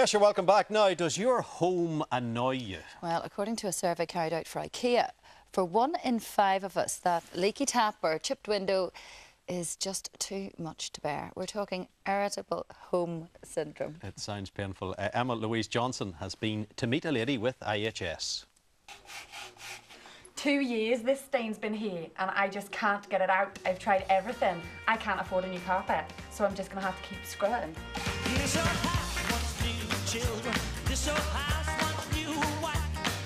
Yes, you're welcome back. Now, does your home annoy you? Well, according to a survey carried out for IKEA, for 1 in 5 of us, that leaky tap or chipped window is just too much to bear. We're talking irritable home syndrome. It sounds painful. Emma Louise Johnson has been to meet a lady with IHS. 2 years this stain's been here and I just can't get it out. I've tried everything. I can't afford a new carpet, so I'm just going to have to keep scrubbing. This old house wants new children. This old house wants new wife.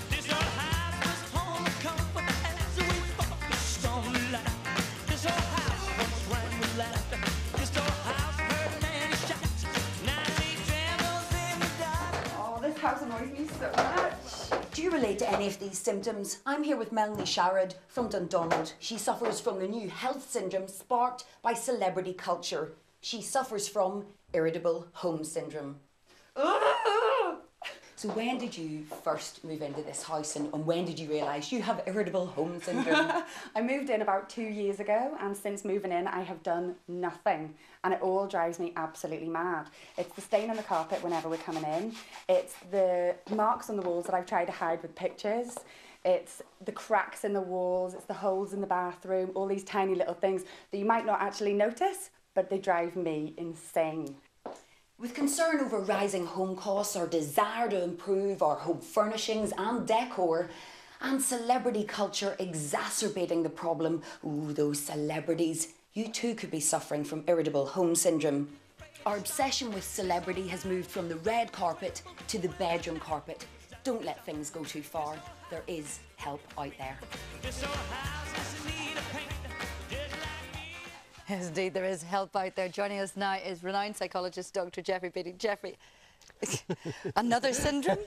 This old house was home of comfort as we focused on life. This old house once rang with laughter. This old house heard many shots. Now she trembles in the dark. Oh, this house annoys me so much. Do you relate to any of these symptoms? I'm here with Melanie Sharrod from Dundonald. She suffers from the new health syndrome sparked by celebrity culture. She suffers from irritable home syndrome. So when did you first move into this house and when did you realise you have irritable home syndrome? I moved in about 2 years ago, and since moving in I have done nothing, and it all drives me absolutely mad. It's the stain on the carpet whenever we're coming in, it's the marks on the walls that I've tried to hide with pictures, it's the cracks in the walls, it's the holes in the bathroom, all these tiny little things that you might not actually notice, but they drive me insane. With concern over rising home costs, our desire to improve our home furnishings and decor, and celebrity culture exacerbating the problem, ooh, those celebrities, you too could be suffering from irritable home syndrome. Our obsession with celebrity has moved from the red carpet to the bedroom carpet. Don't let things go too far. There is help out there. This old house is in need of paint. Just like me. Yes, indeed, there is help out there. Joining us now is renowned psychologist Dr. Jeffrey Beatty. Jeffrey, another syndrome?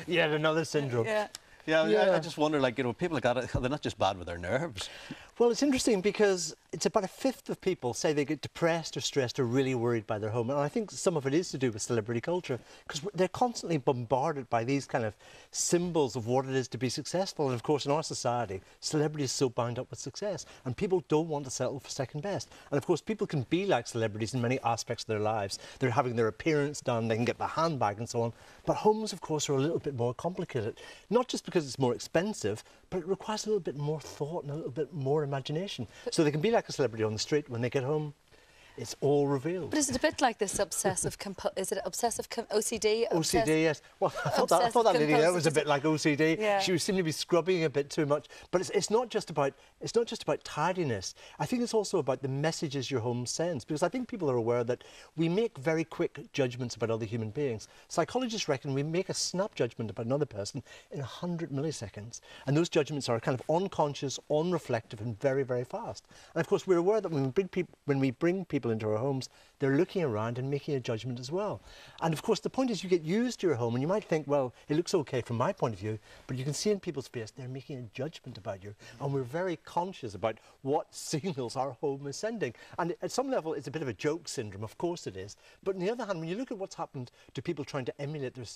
Yet another syndrome. Yeah, I just wonder, like, you know, people like that, they're not just bad with their nerves. Well, it's interesting because it's about 1/5 of people say they get depressed or stressed or really worried by their home. And I think some of it is to do with celebrity culture because they're constantly bombarded by these kind of symbols of what it is to be successful. And of course, in our society, celebrity is so bound up with success and people don't want to settle for second best. And of course, people can be like celebrities in many aspects of their lives. They're having their appearance done, they can get the handbag and so on. But homes, of course, are a little bit more complicated. Not just because it's more expensive, but it requires a little bit more thought and a little bit more imagination. So they can be like a celebrity on the street. When they get home, it's all revealed. But is it a bit like this obsessive OCD? OCD, yes. Well, I thought that lady there was a bit like OCD. Yeah. She seemed to be scrubbing a bit too much. But it's not just about tidiness. I think it's also about the messages your home sends. Because I think people are aware that we make very quick judgments about other human beings. Psychologists reckon we make a snap judgment about another person in 100 milliseconds. And those judgments are kind of unconscious, unreflective, and very, very fast. And of course, we're aware that when we bring people into our homes, they're looking around and making a judgment as well. And of course, the point is you get used to your home and you might think, well, it looks okay from my point of view, but you can see in people's face they're making a judgment about you. And we're very conscious about what signals our home is sending. And at some level, it's a bit of a joke syndrome, of course it is. But on the other hand, when you look at what's happened to people trying to emulate their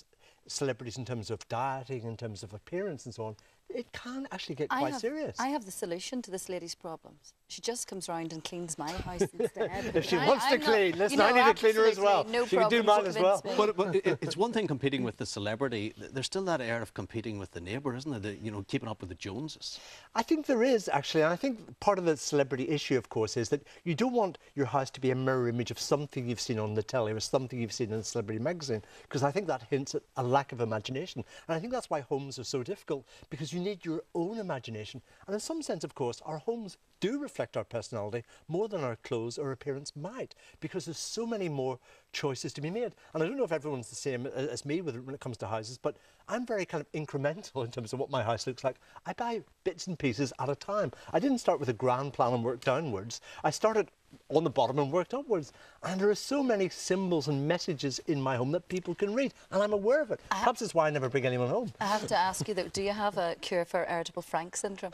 celebrities in terms of dieting, in terms of appearance and so on, it can actually get quite serious. I have the solution to this lady's problems. She just comes round and cleans my house instead. If she wants to clean, listen, I need a cleaner as well. No she can do mine as well. But it's one thing competing with the celebrity. There's still that air of competing with the neighbour, isn't there? You know, keeping up with the Joneses. I think there is, actually. And I think part of the celebrity issue, of course, is that you don't want your house to be a mirror image of something you've seen on the telly or something you've seen in a celebrity magazine, because I think that hints at a lack of imagination. And I think that's why homes are so difficult, because you need your own imagination. And in some sense, of course, our homes do reflect our personality more than our clothes or appearance might, because there's so many more choices to be made. And I don't know if everyone's the same as me when it comes to houses, but I'm very kind of incremental in terms of what my house looks like. I buy bits and pieces at a time. I didn't start with a grand plan and work downwards. I started on the bottom and worked upwards. And there are so many symbols and messages in my home that people can read, and I'm aware of it. Perhaps that's why I never bring anyone home. I have to ask you, though, do you have a cure for irritable Frank syndrome?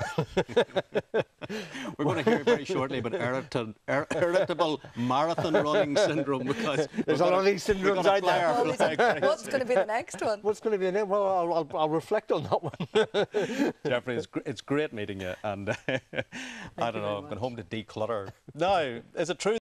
We're going to hear very shortly about irritable marathon running syndrome, because there's a lot of these syndromes out there. What's going to be the next one? What's going to be the next? Well, I'll reflect on that one. Jeffrey, it's great meeting you, and I don't know, I'm going home to declutter. Now, is it true